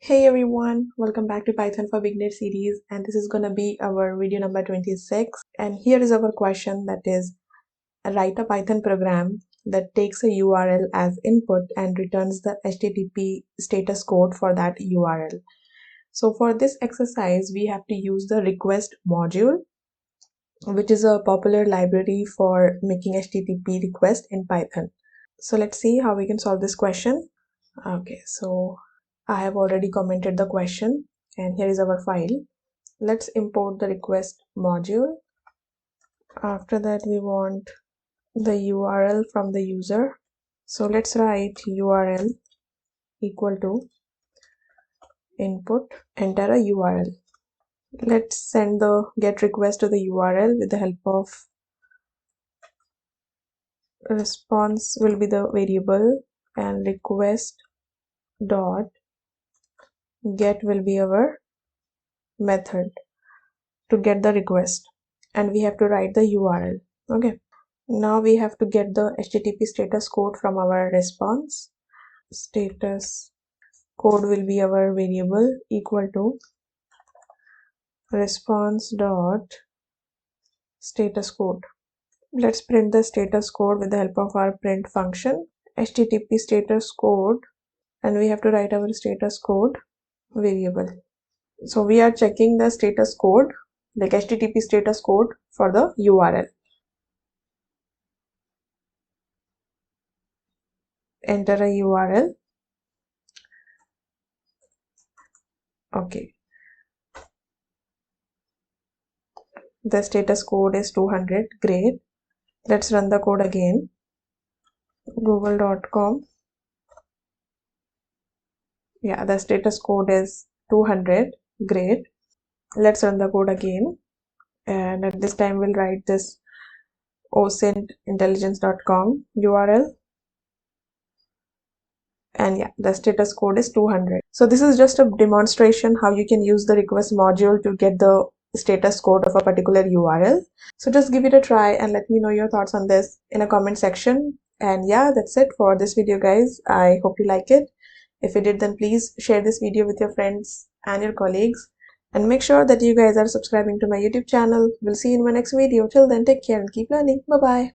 Hey everyone, welcome back to Python for Beginners series, and this is gonna be our video number 26. And here is our question, that is, write a Python program that takes a URL as input and returns the HTTP status code for that URL. So for this exercise, we have to use the request module, which is a popular library for making HTTP request in Python. So let's see how we can solve this question. Okay, so I have already commented the question and here is our file. Let's import the request module. After that, we want the URL from the user. So let's write URL equal to input, enter a URL. Let's send the get request to the URL with the help of response will be the variable and request dot get will be our method to get the request, and we have to write the URL. Okay, now we have to get the HTTP status code from our response. Status code will be our variable equal to response dot status code. Let's print the status code with the help of our print function. HTTP status code, and we have to write our status code variable. So we are checking the status code, like HTTP status code for the URL. Enter a URL. Okay, the status code is 200. Great. Let's run the code again. Google.com. Yeah, the status code is 200. Great. Let's run the code again, and at this time we'll write this ocintintelligence.com URL, and yeah, the status code is 200. So this is just a demonstration how you can use the request module to get the status code of a particular URL. So just give it a try and let me know your thoughts on this in a comment section. And yeah, that's it for this video, guys. I hope you like it. If you did, then please share this video with your friends and your colleagues, and make sure that you guys are subscribing to my YouTube channel. We'll see you in my next video. Till then, take care and keep learning. Bye bye.